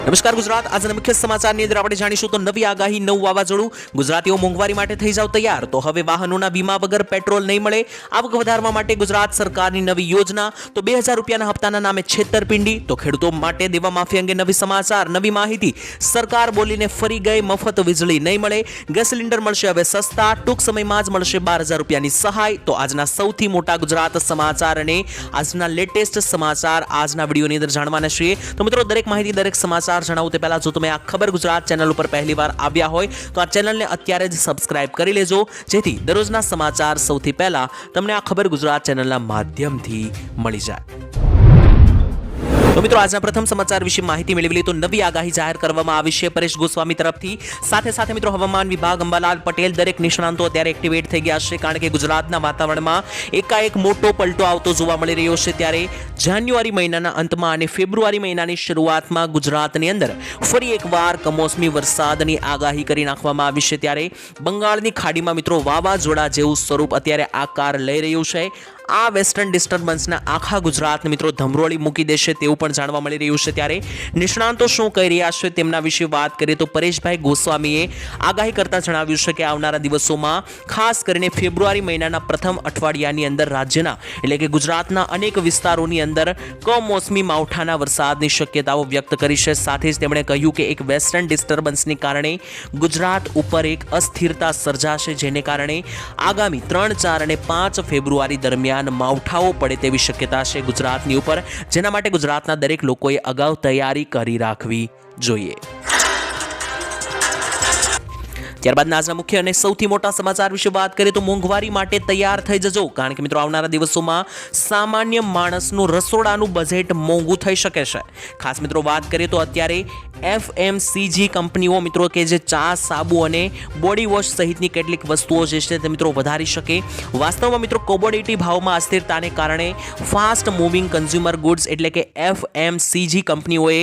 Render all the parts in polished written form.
નમસ્કાર ગુજરાત, આજના મુખ્ય સમાચારની અંદર આપણે જાણીશું તો નવી આગાહી, નવું વાવાઝોડું, ગુજરાતીઓ મોંઘવારી માટે થઈ જાવ તૈયાર, તો હવે વાહનોના વીમા વગર પેટ્રોલ નહીં મળે, આવક વધારવા માટે ગુજરાત સરકારની નવી યોજના, તો 2000 રૂપિયાના હપ્તાના નામે છેતરપિંડી, તો ખેડૂતો માટે દેવા માફી અંગે નવી સમાચાર, નવી માહિતી, સરકાર બોલીને ફરી ગઈ, મફત વીજળી નહીં મળે, ગેસ સિલિન્ડર મળશે હવે સસ્તા, ટૂંક સમયમાં જ મળશે 12000 રૂપિયાની સહાય. તો આજના સૌથી મોટા ગુજરાત સમાચાર અને આજના લેટેસ્ટ સમાચાર આજના વિડીયોની અંદર જાણવાના છીએ. તો મિત્રો, દરેક માહિતી, દરેક સમાચાર જણાવું તે પહેલા જો તમે આ ખબર ગુજરાત ચેનલ ઉપર પહેલી વાર આવ્યા હોય તો આ ચેનલને અત્યારે જ સબસ્ક્રાઇબ કરી લેજો, જેથી દરરોજના સમાચાર સૌથી પહેલા તમને આ ખબર ગુજરાત ચેનલના માધ્યમથી મળી જાય. તો મિત્રો, આજના પ્રથમ સમાચાર વિશે માહિતી મેળવી લઈએ તો નવી આગાહી જાહેર કરવામાં આવી છે પરેશ ગોસ્વામી તરફથી. સાથે મિત્રો હવામાન વિભાગ, અંબાલાલ પટેલ, દરેક નિષ્ણાંતો અત્યારે એક્ટિવેટ થઈ ગયા છે, કારણ કે ગુજરાતના વાતાવરણમાં એકાએક મોટો પલટો આવતો જોવા મળી રહ્યો છે. ત્યારે જાન્યુઆરી મહિનાના અંતમાં અને ફેબ્રુઆરી મહિનાની શરૂઆતમાં ગુજરાતની અંદર ફરી એકવાર કમોસમી વરસાદની આગાહી કરી નાખવામાં આવી છે. ત્યારે બંગાળની ખાડીમાં મિત્રો વાવાઝોડા જેવું સ્વરૂપ અત્યારે આકાર લઈ રહ્યું છે. આ વેસ્ટર્ન ડિસ્ટર્બન્સના આખા ગુજરાતને મિત્રો ધમરોળી મૂકી દેશે તેવું પણ જાણવા મળી રહ્યું છે. ત્યારે નિષ્ણાંતો શું કહી રહ્યા છે તેમના વિશે વાત કરીએ તો પરેશભાઈ ગોસ્વામીએ આગાહી કરતા જણાવ્યું છે કે આવનારા દિવસોમાં ખાસ કરીને ફેબ્રુઆરી મહિનાના પ્રથમ અઠવાડિયાની અંદર રાજ્યના એટલે કે ગુજરાતના અનેક વિસ્તારોની અંદર કમોસમી માવઠાના વરસાદની શક્યતાઓ વ્યક્ત કરી છે. સાથે જ તેમણે કહ્યું કે એક વેસ્ટર્ન ડિસ્ટર્બન્સને કારણે ગુજરાત ઉપર એક અસ્થિરતા સર્જાશે, જેને કારણે આગામી 3, 4 અને 5 ફેબ્રુઆરી દરમિયાન માવઠાઓ પડે તેવી શક્યતા છે ગુજરાતની ઉપર, જેના માટે ગુજરાતના દરેક લોકોએ અગાઉ તૈયારી કરી રાખવી જોઈએ. ત્યારબાદ આજના મુખ્ય અને સૌથી મોટા સમાચાર વિશે વાત કરીએ તો મોંઘવારી માટે તૈયાર થઈ જજો, કારણ કે મિત્રો આવનારા દિવસોમાં સામાન્ય માણસનું રસોડાનું બજેટ મોંઘું થઈ શકે છે. ખાસ મિત્રો વાત કરીએ તો અત્યારે FMCG કંપનીઓ મિત્રો કે જે ચા, સાબુ અને બોડી વોશ સહિતની કેટલીક વસ્તુઓ જે છે તે મિત્રો વધારી શકે. વાસ્તવમાં મિત્રો કોમોડિટી ભાવમાં અસ્થિરતાને કારણે ફાસ્ટ મૂવિંગ કન્ઝ્યુમર ગુડ્સ એટલે કે FMCG કંપનીઓએ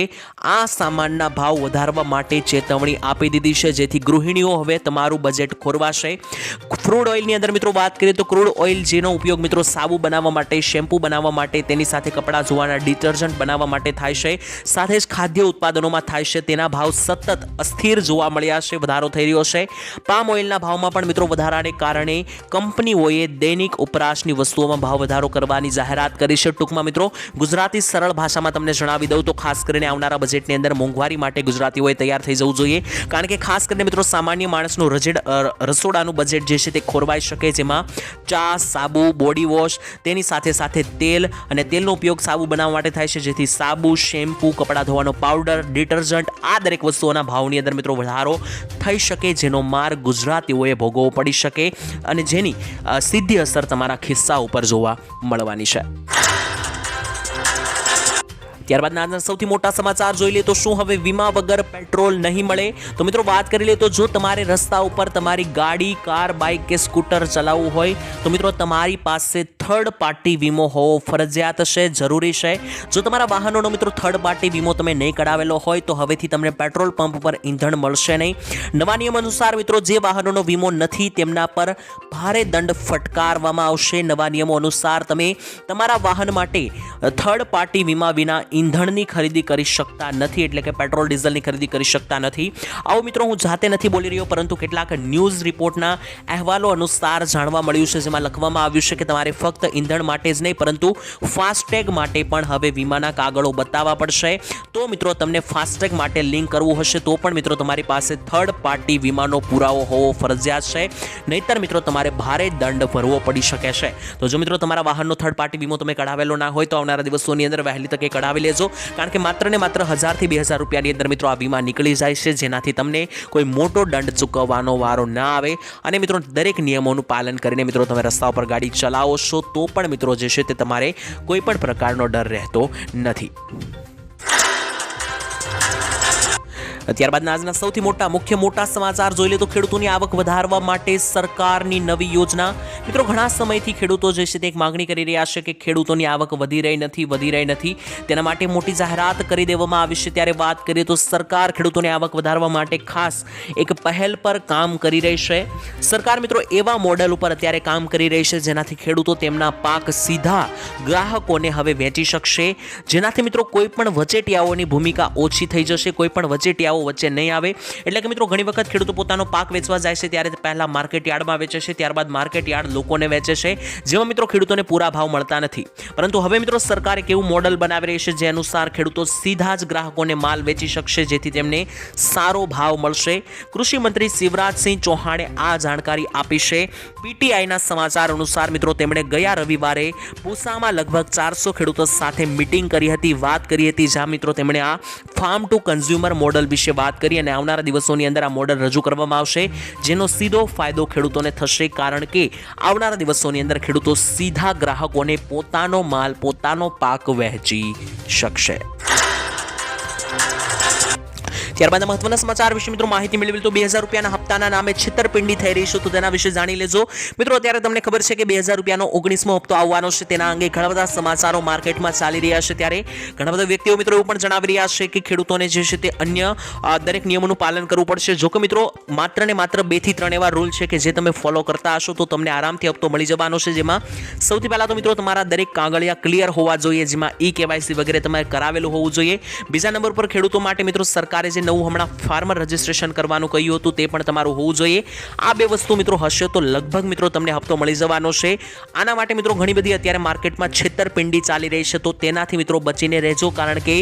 આ સામાનના ભાવ વધારવા માટે ચેતવણી આપી દીધી છે, જેથી ગૃહિણીઓ હવે તમારું બજેટ ખોરવાશે. ક્રૂડ ઓઇલની અંદર મિત્રો વાત કરીએ તો ક્રૂડ ઓઇલ જેનો ઉપયોગ મિત્રો સાબુ બનાવવા માટે, શેમ્પૂ બનાવવા માટે, તેની સાથે કપડાં ધોવાના ડિટર્જન્ટ બનાવવા માટે થાય છે, સાથે જ ખાદ્ય ઉત્પાદનોમાં થાય છે, તેના ભાવ સતત અસ્થિર જોવા મળ્યા છે, વધારો થઈ રહ્યો છે. પામ ઓઇલના ભાવમાં પણ મિત્રો વધારાને કારણે કંપનીઓએ દૈનિક ઉપરાશની વસ્તુઓમાં ભાવ વધારો કરવાની જાહેરાત કરી છે. ટૂંકમાં મિત્રો ગુજરાતી સરળ ભાષામાં તમને જણાવી દઉં તો ખાસ કરીને આવનારા બજેટની અંદર મોંઘવારી માટે ગુજરાતીઓએ તૈયાર થઈ જવું જોઈએ, કારણ કે ખાસ કરીને મિત્રો સામાન્ય માણસનું રસોડાનું બજેટ જે છે તે ખોરવાઈ શકે, જેમાં ચા, સાબુ, બોડી વોશ, તેની સાથે તેલ અને તેલનો ઉપયોગ સાબુ બનાવવા માટે થાય છે, જેથી સાબુ, શેમ્પૂ, કપડાં ધોવાનો પાવડર, ડિટર્જન્ટ આ દરેક વસ્તુઓના ભાવની અંદર મિત્રો વધારો થઈ શકે, જેનો માર ગુજરાતીઓએ ભોગવવો પડી શકે અને જેની સીધી અસર તમારા ખિસ્સા ઉપર જોવા મળવાની છે. ત્યારબાદ આજના સૌથી મોટા સમાચાર જોઈ લઈએ તો શું હવે વીમા વગર પેટ્રોલ નહીં મળે? તો મિત્રો વાત કરી લઈએ તો જો તમારે રસ્તા ઉપર તમારી ગાડી, કાર, બાઇક કે સ્કૂટર ચલાવવું હોય તો મિત્રો તમારી પાસે થર્ડ પાર્ટી વીમો હોવો ફરજિયાત છે, જરૂરી છે. જો તમારા વાહનોનો મિત્રો થર્ડ પાર્ટી વીમો તમે નહીં કઢાવેલો હોય તો હવેથી તમને પેટ્રોલ પંપ પર ઈંધણ મળશે નહીં. નવા નિયમ અનુસાર મિત્રો જે વાહનોનો વીમો નથી તેમના પર ભારે દંડ ફટકારવામાં આવશે. નવા નિયમો અનુસાર તમે તમારા વાહન માટે થર્ડ પાર્ટી વીમા વિના ઈંધણની ખરીદી કરી શકતા નથી, એટલે કે પેટ્રોલ ડીઝલની ખરીદી કરી શકતા નથી. આવું મિત્રો હું જાતે નથી બોલી રહ્યો, પરંતુ કેટલાક ન્યૂઝ રિપોર્ટના અહેવાલો અનુસાર જાણવા મળ્યું છે, જેમાં લખવામાં આવ્યું છે કે તમારે ફક્ત ઈંધણ માટે જ નહીં પરંતુ ફાસ્ટેગ માટે પણ હવે વીમાના કાગળો બતાવવા પડશે. તો મિત્રો તમને ફાસ્ટેગ માટે લિંક કરવું હશે તો પણ મિત્રો તમારી પાસે થર્ડ પાર્ટી વીમાનો પુરાવો હોવો ફરજિયાત છે, નહીતર મિત્રો તમારે ભારે દંડ ભરવો પડી શકે છે. તો જો મિત્રો તમારા વાહનનો થર્ડ પાર્ટી વીમો તમે કઢાવેલો ના હોય તો આવનારા દિવસોની અંદર વહેલી તકે કઢાવી લેજો, કારણ કે માત્ર ને માત્ર 1000 થી 2000 રૂપિયાની અંદર મિત્રો આ વીમા નીકળી જાય છે, જેનાથી તમને કોઈ મોટો દંડ ચૂકવવાનો વારો ના આવે. અને મિત્રો દરેક નિયમોનું પાલન કરીને મિત્રો તમે રસ્તા ઉપર ગાડી ચલાવો છો તો પણ મિત્રો જે છે તે તમારે કોઈ પણ પ્રકારનો ડર રહેતો નથી. ત્યારબાદના આજના સૌથી મુખ્ય સમાચાર જોઈ લે તો ખેડૂતોની આવક વધારવા માટે સરકારની નવી યોજના. મિત્રો ઘણા સમયથી ખેડૂતો જે છે તે એક માંગણી કરી રહ્યા છે કે ખેડૂતોની આવક વધી રહી નથી. તેના માટે મોટી જાહેરાત કરી દેવામાં આવી છે. ત્યારે વાત કરીએ તો સરકાર ખેડૂતોની આવક વધારવા માટે ખાસ એક પહેલ પર કામ કરી રહી છે. સરકાર મિત્રો એવા મોડેલ ઉપર અત્યારે કામ કરી રહી છે જેનાથી ખેડૂતો તેમના પાક સીધા ગ્રાહકોને હવે વેચી શકશે, જેનાથી મિત્રો કોઈ પણ વચેટિયાઓની ભૂમિકા ઓછી થઈ જશે, કોઈ પણ વચેટિયાઓ વચ્ચે નહીં આવે. એટલે કે મિત્રો ઘણી વખત ખેડૂતો પોતાનો પાક વેચવા જાય છે ત્યારે પહેલા માર્કેટ યાર્ડમાં વેચે છે, ત્યારબાદ માર્કેટ યાર્ડ લોકોને વેચે છે, જેમાં મિત્રો ખેડૂતોને પૂરા ભાવ મળતા નથી. પરંતુ હવે મિત્રો સરકાર એક એવું મોડલ બનાવી રહી છે જે અનુસાર ખેડૂતો સીધા જ ગ્રાહકોને માલ વેચી શકશે, જેથી તેમને સારો ભાવ મળશે. કૃષિ મંત્રી શિવરાજસિંહ ચૌહાણે આ જાણકારી આપી છે. પીટીઆઈના સમાચાર અનુસાર મિત્રો તેમણે ગયા રવિવારે પૂસામાં લગભગ 400 ખેડૂતો સાથે મીટિંગ કરી હતી, વાત કરી હતી, જ્યાં મિત્રો તેમણે આ ફાર્મ ટુ કન્ઝ્યુમર મોડલ વિશે વાત કરી અને આવનારા દિવસોની અંદર આ મોડલ રજૂ કરવામાં આવશે, જેનો સીધો ફાયદો ખેડૂતોને થશે, કારણ કે આવનારા દિવસોની અંદર ખેડૂતો સીધા ગ્રાહકોને પોતાનો માલ, પોતાનો પાક વહેંચી શકશે. ત્યારબાદ મહત્વના સમાચાર વિશે મિત્રો માહિતી મેળવી તો 2000 રૂપિયાના હપ્તાના નામે છેતરપિંડી થઈ રહી છે, તો તેના વિશે જાણી લેજો. મિત્રો અત્યારે તમને ખબર છે કે 2000 રૂપિયાનો 19મો હપ્તો આવવાનો છે. તેના અંગે ઘણા બધા સમાચારો માર્કેટમાં ચાલી રહ્યા છે. ત્યારે ઘણા બધા વ્યક્તિઓ મિત્રો એવું પણ જણાવી રહ્યા છે કે ખેડૂતોને જે છે તે અન્ય દરેક નિયમોનું પાલન કરવું પડશે. જો કે મિત્રો માત્ર ને માત્ર 2 થી 3 એવા રૂલ છે કે જે તમે ફોલો કરતા હશો તો તમને આરામથી હપ્તો મળી જવાનો છે. જેમાં સૌથી પહેલા તો મિત્રો તમારા દરેક કાગળિયા ક્લિયર હોવા જોઈએ, જેમાં KYC વગેરે તમારે કરાવેલું હોવું જોઈએ. બીજા નંબર પર ખેડૂતો માટે મિત્રો સરકારે જે નવું હમણાં ફાર્મર રજિસ્ટ્રેશન કરવાનું કહ્યું હતું તે પણ તમારું હોવું જોઈએ. આ 2 વસ્તુ મિત્રો હશે તો લગભગ મિત્રો તમને હપ્તો મળી જવાનો છે. આના માટે મિત્રો ઘણી બધી અત્યારે માર્કેટમાં છેતરપિંડી ચાલી રહી છે, તો તેનાથી મિત્રો બચીને રહેજો, કારણ કે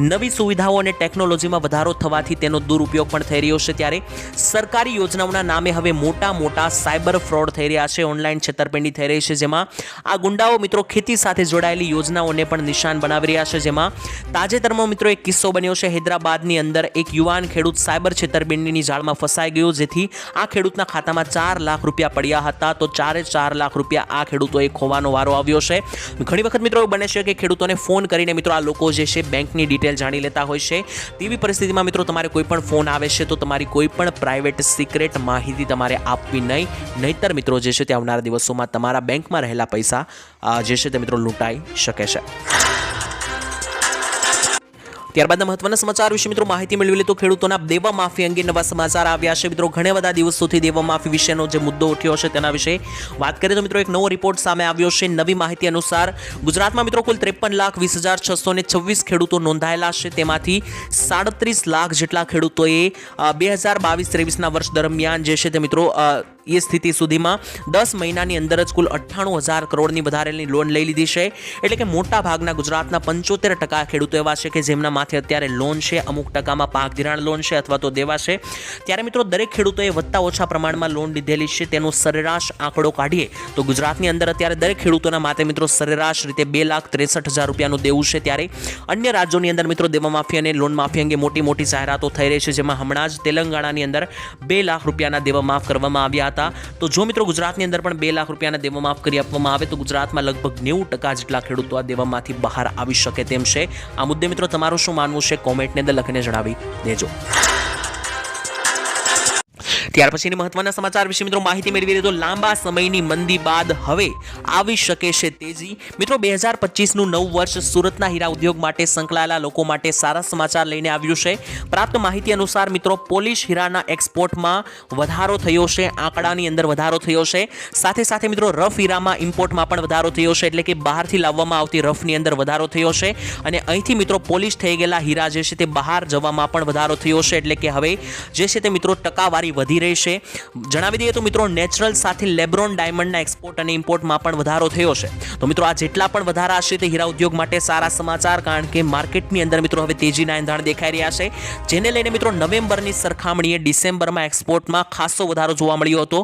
નવી સુવિધાઓ અને ટેકનોલોજીમાં વધારો થવાથી તેનો દુરુપયોગ પણ થઈ રહ્યો છે. ત્યારે સરકારી યોજનાઓના નામે હવે મોટા સાયબર ફ્રોડ થઈ રહ્યા છે, ઓનલાઈન છેતરપિંડી થઈ રહી છે, જેમાં આ ગુંડાઓ મિત્રો ખેતી સાથે જોડાયેલી યોજનાઓને પણ નિશાન બનાવી રહ્યા છે. જેમાં તાજેતરમાં મિત્રો એક કિસ્સો બન્યો છે. હૈદરાબાદની અંદર એક યુવાન ખેડૂત સાયબર છેતરપિંડીની જાળમાં ફસાઈ ગયો, જેથી આ ખેડૂતના ખાતામાં 4 લાખ રૂપિયા પડ્યા હતા. તો 4 લાખ રૂપિયા આ ખેડૂતોએ ખોવાનો વારો આવ્યો છે. ઘણી વખત મિત્રો એવું બને છે કે ખેડૂતોને ફોન કરીને મિત્રો આ લોકો જે છે બેંકની ડિટેલ જાણી લેતા હોય છે. તેવી પરિસ્થિતિમાં મિત્રો તમારે કોઈ પણ ફોન આવે છે તો તમારી કોઈ પણ પ્રાઇવેટ સિક્રેટ માહિતી તમારે આપવી નહીં, નહીતર મિત્રો જે છે તે આવનારા દિવસોમાં તમારા બેંકમાં રહેલા પૈસા જે છે તે મિત્રો લૂંટાઈ શકે છે. ત્યારબાદ મહત્વના સમાચાર વિશે મિત્રો માહિતી મેળવી લે તો ખેડૂતોના દેવા માફી અંગે નવા સમાચાર આવ્યા છે. મિત્રો ઘણા બધા દિવસોથી દેવા માફી વિશેનો જે મુદ્દો ઉઠ્યો છે તેના વિશે વાત કરીએ તો મિત્રો એક નવો રિપોર્ટ સામે આવ્યો છે. નવી માહિતી અનુસાર ગુજરાતમાં મિત્રો કુલ 53,20,626 ખેડૂતો નોંધાયેલા છે. તેમાંથી 37 લાખ જેટલા ખેડૂતોએ 2022-23ના વર્ષ દરમિયાન જે છે તે મિત્રો એ સ્થિતિ સુધીમાં 10 મહિનાની અંદર જ કુલ 98,000 કરોડની વધારેલી લોન લઈ લીધી છે. એટલે કે મોટા ભાગના ગુજરાતના 75% ખેડૂતો એવા છે કે જેમના માથે અત્યારે લોન છે, અમુક ટકામાં પાક ધિરાણ લોન છે અથવા તો દેવા છે. ત્યારે મિત્રો દરેક ખેડૂતોએ વધતા ઓછા પ્રમાણમાં લોન લીધેલી છે. તેનો સરેરાશ આંકડો કાઢીએ તો ગુજરાતની અંદર અત્યારે દરેક ખેડૂતોના માથે મિત્રો સરેરાશ રીતે 2,63,000 રૂપિયાનું દેવું છે. ત્યારે અન્ય રાજ્યોની અંદર મિત્રો દેવા માફી અને લોન માફી અંગે મોટી જાહેરાતો થઈ રહી છે, જેમાં હમણાં જ તેલંગાણાની અંદર 2 લાખ રૂપિયાના દેવા માફ કરવામાં આવ્યા હતા. તો જો મિત્રો ગુજરાતની અંદર પણ 2 લાખ રૂપિયાના દેવા માફ કરી આપવામાં આવે તો ગુજરાતમાં લગભગ 90% જેટલા ખેડૂતો આ દેવામાંથી બહાર આવી શકે તેમ છે. આ મુદ્દે મિત્રો તમારું શું માનવું છે કોમેન્ટની અંદર લખીને જણાવી દેજો. ત્યાર પછીની મહત્વના સમાચાર વિશે મિત્રો માહિતી મેળવી લીધો. લાંબા સમયની મંદી બાદ હવે આવી શકે છે તેજી. મિત્રો 2025નું નવું વર્ષ સુરતના હીરા ઉદ્યોગ માટે સંકળાયેલા લોકો માટે સારા સમાચાર લઈને આવ્યું છે. પ્રાપ્ત માહિતી અનુસાર મિત્રો પોલિશ હીરાના એક્સપોર્ટમાં વધારો થયો છે, આંકડાની અંદર વધારો થયો છે. સાથે મિત્રો રફ હીરામાં ઇમ્પોર્ટમાં પણ વધારો થયો છે, એટલે કે બહારથી લાવવામાં આવતી રફની અંદર વધારો થયો છે. અને અહીંથી મિત્રો પોલિશ થઈ ગયેલા હીરા જે છે તે બહાર જવામાં પણ વધારો થયો છે. એટલે કે હવે જે છે તે મિત્રો ટકાવારી વધી રહી છે. જણાવી દઈએ તો મિત્રો નેચરલ સાથે લેબ્રોન ડાયમંડના એક્સપોર્ટ અને ઇમ્પોર્ટમાં પણ વધારો થયો છે. તો મિત્રો આ જેટલા પણ વધારા હશે તે હીરા ઉદ્યોગ માટે સારા સમાચાર, કારણ કે માર્કેટની અંદર મિત્રો હવે તેજીના એંધાણ દેખાઈ રહ્યા છે, જેને લઈને મિત્રો નવેમ્બરની સરખામણીએ ડિસેમ્બરમાં એક્સપોર્ટમાં ખાસો વધારો જોવા મળ્યો હતો.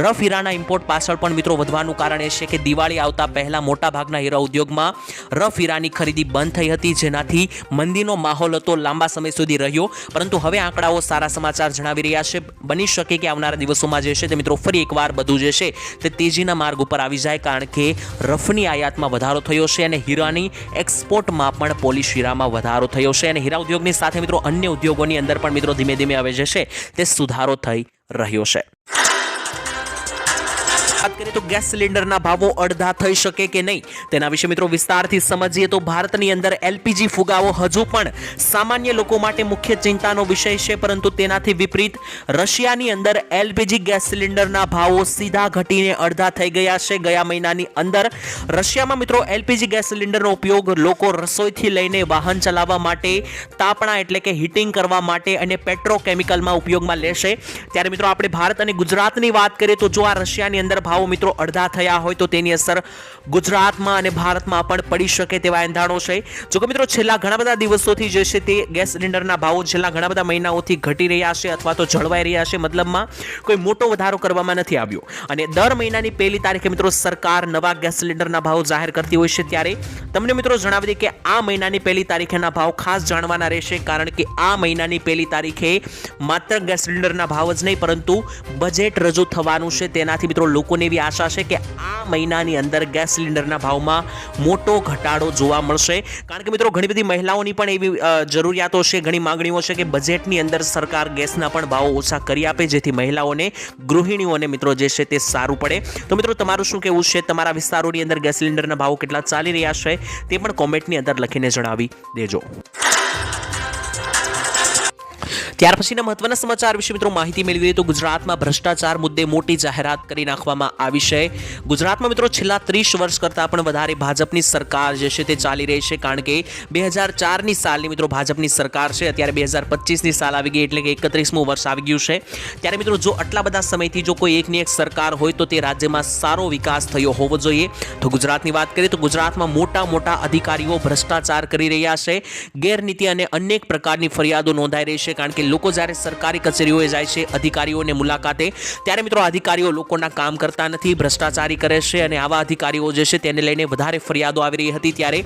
રફ હીરાના ઇમ્પોર્ટ પાછળ પણ મિત્રો વધવાનું કારણ એ છે કે દિવાળી આવતા પહેલા મોટાભાગના હીરા ઉદ્યોગમાં રફ હીરાની ખરીદી બંધ થઈ હતી, જેનાથી મંદીનો માહોલ હતો લાંબા સમય સુધી રહ્યો. પરંતુ હવે આંકડાઓ સારા સમાચાર જણાવી રહ્યા છે. બની શકે શકે કે આવનારા દિવસોમાં જે છે તે મિત્રો ફરી એકવાર બધું જે છે તે તેજીના માર્ગ ઉપર આવી જાય, કારણ કે રફની આયાતમાં વધારો થયો છે અને હીરાની એક્સપોર્ટમાં પણ પોલિશ હીરામાં વધારો થયો છે અને હીરા ઉદ્યોગની સાથે મિત્રો અન્ય ઉદ્યોગોની અંદર પણ મિત્રો ધીમે ધીમે હવે જે છે તે સુધારો થઈ રહ્યો છે. વાત કરીએ તો ગેસ સિલિન્ડરના ભાવો અડધા થઈ શકે કે નહીં તેના વિશે મિત્રો વિસ્તારથી સમજીએ તો ભારતની અંદર એલપીજી ફુગાવો હજુ પણ સામાન્ય લોકો માટે મુખ્ય ચિંતાનો વિષય છે, પરંતુ તેનાથી વિપરીત રશિયાની અંદર એલપીજી ગેસ સિલિન્ડરના ભાવો સીધા ઘટીને અડધા થઈ ગયા છે. ગયા મહિનાની અંદર રશિયામાં મિત્રો એલપીજી ગેસ સિલિન્ડરનો ઉપયોગ લોકો રસોઈથી લઈને વાહન ચલાવવા માટે, તાપણા એટલે કે હીટિંગ કરવા માટે અને પેટ્રોકેમિકલમાં ઉપયોગમાં લેશે. ત્યારે મિત્રો આપણે ભારત અને ગુજરાતની વાત કરીએ તો જો આ રશિયાની અંદર ભાવો મિત્રો અડધા થયા હોય તો તેની અસર ગુજરાતમાં અને ભારતમાં પણ પડી શકે તેવા એંધાણો છે. જો કે મિત્રો છેલ્લા ઘણા બધા દિવસોથી જે છે તે ગેસ સિલિન્ડરના ભાવો છેલ્લા ઘણા બધા મહિનાઓથી ઘટી રહ્યા છે અથવા તો જળવાઈ રહ્યા છે, મતલબમાં કોઈ મોટો વધારો કરવામાં નથી આવ્યો. અને દર મહિનાની પહેલી તારીખે મિત્રો સરકાર નવા ગેસ સિલિન્ડરના ભાવ જાહેર કરતી હોય છે. ત્યારે તમને મિત્રો જણાવી દઈએ કે આ મહિનાની પહેલી તારીખેના ભાવ ખાસ જાણવાના રહેશે, કારણ કે આ મહિનાની પહેલી તારીખે માત્ર ગેસ સિલિન્ડરના ભાવ જ નહીં પરંતુ બજેટ રજૂ થવાનું છે. તેનાથી મિત્રો લોકોને એવી આશા છે કે આ મહિનાની અંદર ગેસ સિલિન્ડરના ભાવમાં મોટો ઘટાડો જોવા મળશે, કારણ કે મિત્રો ઘણી બધી મહિલાઓની પણ એવી જરૂરિયાતો છે, ઘણી માંગણીઓ છે કે બજેટની અંદર સરકાર ગેસના પણ ભાવો ઓછા કરી આપે, જેથી મહિલાઓને, ગૃહિણીઓને મિત્રો જે છે તે સારું પડે. તો મિત્રો તમારું શું કહેવું છે? તમારા વિસ્તારોની અંદર ગેસ સિલિન્ડરના ભાવો કેટલા ચાલી રહ્યા છે તે પણ કોમેન્ટની અંદર લખીને જણાવી દેજો. ત્યાર પછીના મહત્વના સમાચાર વિશે મિત્રો માહિતી મેળવીએ તો ગુજરાતમાં ભ્રષ્ટાચાર મુદ્દે મોટી જાહેરાત કરી નાખવામાં આવી છે. ગુજરાતમાં મિત્રો છેલ્લા 30 વર્ષ કરતાં પણ વધારે ભાજપની સરકાર જે છે તે ચાલી રહી છે, કારણ કે 2004ની સાલની મિત્રો ભાજપની સરકાર છે, અત્યારે 2025ની સાલ આવી ગઈ એટલે કે 31મું વર્ષ આવી ગયું છે. ત્યારે મિત્રો જો આટલા બધા સમયથી જો કોઈ એકની એક સરકાર હોય તો તે રાજ્યમાં સારો વિકાસ થયો હોવો જોઈએ. તો ગુજરાતની વાત કરીએ તો ગુજરાતમાં મોટા મોટા અધિકારીઓ ભ્રષ્ટાચાર કરી રહ્યા છે, ગેરનીતિ અને અનેક પ્રકારની ફરિયાદો નોંધાઈ રહી છે, કારણ કે લોકો જ્યારે સરકારી કચેરીઓએ જાય છે અધિકારીઓને મુલાકાતે, ત્યારે મિત્રો અધિકારીઓ લોકોના કામ કરતા નથી, ભ્રષ્ટાચારી કરે છે અને આવા અધિકારીઓ જે છે તેને લઈને વધારે ફરિયાદો આવી રહી હતી. ત્યારે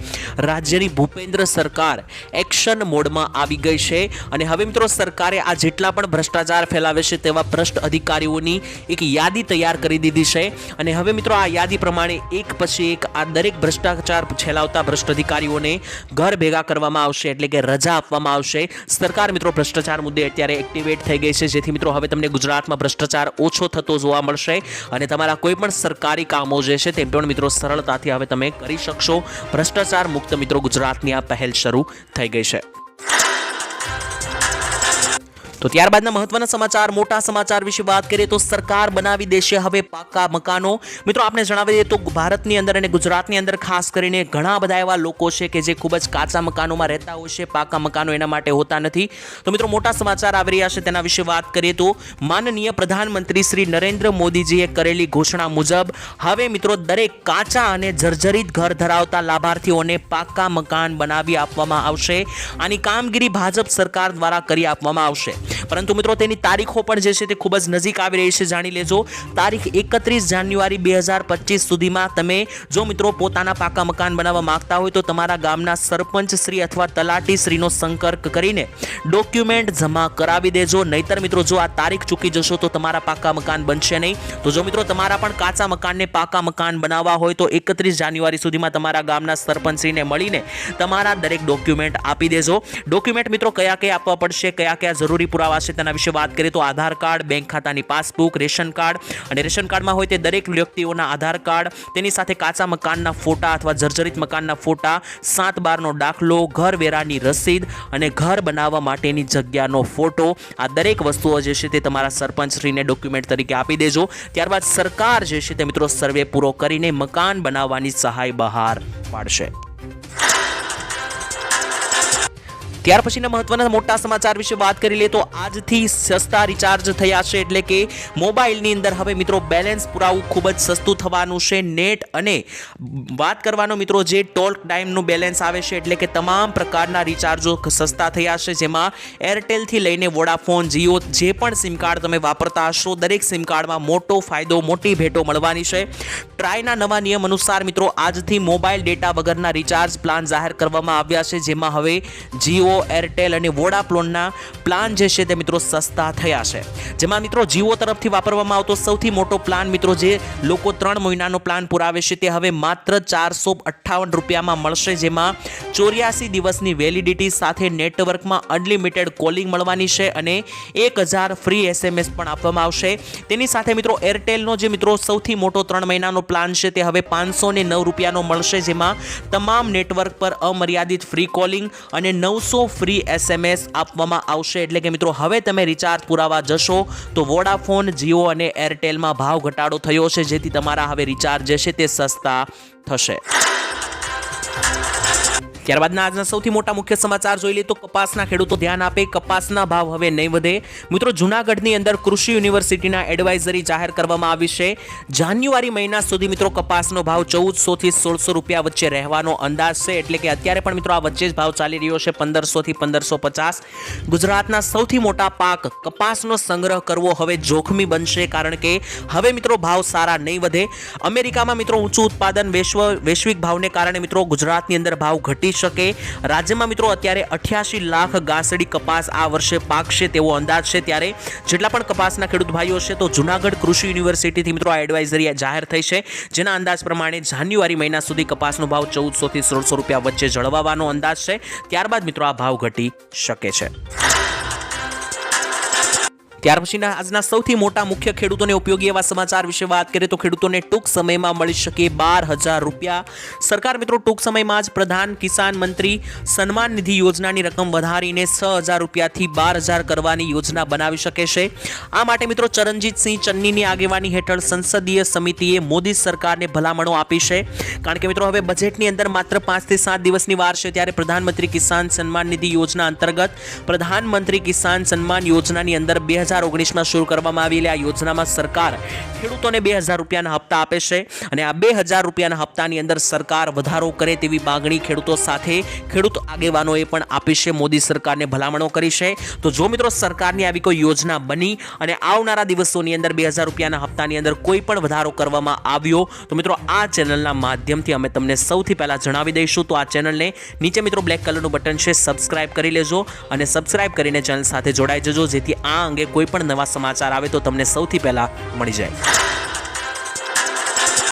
રાજ્યની ભૂપેન્દ્ર સરકાર એક્શન મોડમાં આવી ગઈ છે અને હવે મિત્રો સરકારે આ જેટલા પણ ભ્રષ્ટાચાર ફેલાવે છે તેવા ભ્રષ્ટ અધિકારીઓની એક યાદી તૈયાર કરી દીધી છે અને હવે મિત્રો આ યાદી પ્રમાણે એક પછી એક આ દરેક ભ્રષ્ટાચાર ફેલાવતા ભ્રષ્ટ અધિકારીઓને ઘર ભેગા કરવામાં આવશે, એટલે કે રજા આપવામાં આવશે. સરકાર મિત્રો ભ્રષ્ટાચાર મુદ્દે અત્યારે એક્ટિવેટ થઈ ગઈ છે, જેથી મિત્રો હવે તમને ગુજરાતમાં ભ્રષ્ટાચાર ઓછો થતો જોવા મળશે અને તમારા કોઈ પણ સરકારી કામો જે છે તે પણ મિત્રો સરળતાથી હવે તમે કરી શકશો. ભ્રષ્ટાચાર મુક્ત મિત્રો ગુજરાતની આ પહેલ શરૂ થઈ ગઈ છે. તો ત્યારબાદના મહત્વના સમાચાર, મોટા સમાચાર વિશે વાત કરીએ તો સરકાર બનાવી દેશે હવે પાકા મકાનો. મિત્રો આપણે જણાવી દઈએ તો ભારતની અંદર અને ગુજરાતની અંદર ખાસ કરીને ઘણા બધા એવા લોકો છે કે જે ખૂબ જ કાચા મકાનોમાં રહેતા હોય છે, પાકા મકાનો એના માટે હોતા નથી. તો મિત્રો મોટા સમાચાર આવી રહ્યા છે તેના વિશે વાત કરીએ તો માનનીય પ્રધાનમંત્રી શ્રી નરેન્દ્ર મોદીજીએ કરેલી ઘોષણા મુજબ હવે મિત્રો દરેક કાચા અને જર્જરિત ઘર ધરાવતા લાભાર્થીઓને પાકા મકાન બનાવી આપવામાં આવશે. આની કામગીરી ભાજપ સરકાર દ્વારા કરી આપવામાં આવશે, પરંતુ મિત્રો તેની તારીખો પણ જે છે તે ખૂબ જ નજીક આવી રહી છે. જાણી લેજો, તારીખ 31 જાન્યુઆરી 2025 સુધીમાં તમે જો મિત્રો પોતાના પાકા મકાન બનાવવા માંગતા હોય તો તમારા ગામના સરપંચ શ્રી અથવા તલાટી શ્રીનો સંપર્ક કરીને ડોક્યુમેન્ટ જમા કરાવી દેજો. નહીતર મિત્રો જો આ તારીખ ચૂકી જશો તો તમારા પાકા મકાન બનશે નહીં. તો જો મિત્રો તમારા પણ કાચા મકાનને પાકા મકાન બનાવવા હોય તો 31 જાન્યુઆરી સુધીમાં તમારા ગામના સરપંચ શ્રીને મળીને તમારા દરેક ડોક્યુમેન્ટ આપી દેજો. ડોક્યુમેન્ટ મિત્રો કયા કયા આપવા પડશે, કયા કયા જરૂરી પુરાવા છે તેના વિશે વાત કરીએ તો આધાર કાર્ડ, બેંક ખાતાની પાસબુક, રેશન કાર્ડ, અને રેશન કાર્ડમાં હોય તે દરેક વ્યક્તિઓના આધાર કાર્ડ, તેની સાથે કાચા મકાનના ફોટા અથવા જર્જરિત મકાનના ફોટા, 7/12નો દાખલો, ઘર વેરાની રસીદ અને ઘર બનાવવા માટેની જગ્યાનો ફોટો, આ દરેક વસ્તુઓ જે છે તે તમારા સરપંચશ્રીને ડોક્યુમેન્ટ તરીકે આપી દેજો. ત્યારબાદ સરકાર જે છે તે મિત્રો સર્વે પૂરો કરીને મકાન બનાવવાની સહાય બહાર પાડશે. ત્યાર પછીના મહત્વના મોટા સમાચાર વિશે વાત કરી લે તો આજથી સસ્તા રિચાર્જ થયા છે, એટલે કે મોબાઈલની અંદર હવે મિત્રો બેલેન્સ પુરાવવું ખૂબ જ સસ્તું થવાનું છે. નેટ અને વાત કરવાનો મિત્રો જે ટોલ ટાઈમનું બેલેન્સ આવે છે, એટલે કે તમામ પ્રકારના રિચાર્જો સસ્તા થયા છે, જેમાં એરટેલથી લઈને વોડાફોન, જીઓ જે પણ સિમ કાર્ડ તમે વાપરતા હશો દરેક સિમ કાર્ડમાં મોટો ફાયદો, મોટી ભેટો મળવાની છે. ટ્રાયના નવા નિયમ અનુસાર મિત્રો આજથી મોબાઈલ ડેટા વગરના રિચાર્જ પ્લાન જાહેર કરવામાં આવ્યા છે, જેમાં હવે જીઓ, જીઓ, એરટેલ અને વોડાફોનના પ્લાન જે છે તે મિત્રો સસ્તા થયા છે, જેમાં મિત્રો જીઓ તરફથી વાપરવામાં આવતો સૌથી મોટો પ્લાન મિત્રો જે લોકો 3 મહિનાનો પ્લાન પુરાવે છે તે હવે માત્ર 458 રૂપિયામાં મળશે, જેમાં 84 દિવસની વેલિડિટી સાથે નેટવર્કમાં અનલિમિટેડ કોલિંગ મળવાની છે અને 1000 ફ્રી SMS પણ આપવામાં આવશે. તેની સાથે મિત્રો એરટેલનો જે મિત્રો સૌથી મોટો 3 મહિનાનો પ્લાન છે તે હવે 509 રૂપિયાનો મળશે, જેમાં તમામ નેટવર્ક પર અમર્યાદિત ફ્રી કોલિંગ અને 900 ફ્રી SMS આપવામાં આવશે. એટલે કે મિત્રો હવે તમે રિચાર્જ પુરાવા જશો તો વોડાફોન, જીઓ અને એરટેલમાં ભાવ ઘટાડો થયો છે, જેથી તમારા હવે રિચાર્જ જે છે તે સસ્તા થશે. ત્યારબાદના આજના સૌથી મોટા મુખ્ય સમાચાર જોઈ લઈએ તો કપાસના ખેડૂતો ધ્યાન આપે, કપાસના ભાવ હવે નહીં વધે. મિત્રો જૂનાગઢની અંદર કૃષિ યુનિવર્સિટીના એડવાઇઝરી જાહેર કરવામાં આવી છે. જાન્યુઆરી મહિના સુધી મિત્રો કપાસનો ભાવ 1400 થી 1600 રૂપિયા વચ્ચે રહેવાનો અંદાજ છે. એટલે કે અત્યારે પણ મિત્રો આ વચ્ચે જ ભાવ ચાલી રહ્યો છે 1500 થી 1550. ગુજરાતના સૌથી મોટા પાક કપાસનો સંગ્રહ કરવો હવે જોખમી બનશે, કારણ કે હવે મિત્રો ભાવ સારા નહીં વધે. અમેરિકામાં મિત્રો ઊંચું ઉત્પાદન વૈશ્વિક ભાવને કારણે મિત્રો ગુજરાતની અંદર ભાવ ઘટી શકે. રાજ્યમાં મિત્રો અત્યારે 88 લાખ ગાંસડી કપાસ આ વર્ષે પાકશે તેવો અંદાજ છે. ત્યારે જેટલા પણ કપાસના ખેડૂત ભાઈઓ છે તો જૂનાગઢ કૃષિ યુનિવર્સિટીથી મિત્રો આ એડવાઇઝરી જાહેર થઈ છે, જેના અંદાજ પ્રમાણે જાન્યુઆરી મહિના સુધી કપાસનો ભાવ 1400 થી 1600 રૂપિયા વચ્ચે જળવાવાનો અંદાજ છે. ત્યારબાદ મિત્રો આ ભાવ ઘટી શકે છે. ત્યાર પછીના આજના સૌથી મોટા મુખ્ય ખેડૂતોને ઉપયોગી એવા સમાચાર વિશે વાત કરીએ તો ખેડૂતોને ટૂંક સમયમાં મળી શકે 12,000 રૂપિયા. સરકાર મિત્રો ટૂંક સમયમાં જ પ્રધાન કિસાન મંત્રી સન્માન નિધિ યોજનાની રકમ વધારીને 6,000 રૂપિયાથી 12,000 કરવાની યોજના બનાવી શકે છે. આ માટે મિત્રો ચરણજીતસિંહ ચન્નીની આગેવાની હેઠળ સંસદીય સમિતિએ મોદી સરકારને ભલામણો આપી છે, કારણ કે મિત્રો હવે બજેટની અંદર માત્ર 5 થી 7 દિવસની વાર છે. ત્યારે પ્રધાનમંત્રી કિસાન સન્માન નિધિ યોજના અંતર્ગત પ્રધાનમંત્રી કિસાન સન્માન યોજનાની અંદર 2019માં શરૂ કરવામાં આવેલી આ યોજનામાં સરકાર ખેડૂતોને 2,000 રૂપિયાના હપ્તા આપે છે અને આ 2,000 રૂપિયાના હપ્તાની અંદર સરકાર વધારો કરે તેવી માંગણી ખેડૂતો સાથે ખેડૂત આગેવાનોએ પણ આપી છે, મોદી સરકારને ભલામણો કરી છે. તો જો મિત્રો સરકારની આવી કોઈ યોજના બની અને આવનારા દિવસોની અંદર 2,000 રૂપિયાના હપ્તાની અંદર કોઈ પણ વધારો કરવામાં આવ્યો તો મિત્રો આ ચેનલના માધ્યમથી અમે તમને સૌથી પહેલા જણાવી દઈશું. તો આ ચેનલને નીચે મિત્રો બ્લેક કલરનું બટન છે, સબસ્ક્રાઇબ કરી લેજો અને સબસ્ક્રાઇબ કરીને ચેનલ સાથે જોડાઈ જજો, જેથી આ અંગે કોઈ પણ નવા સમાચાર આવે તો તમને સૌથી પહેલા મળી જાય.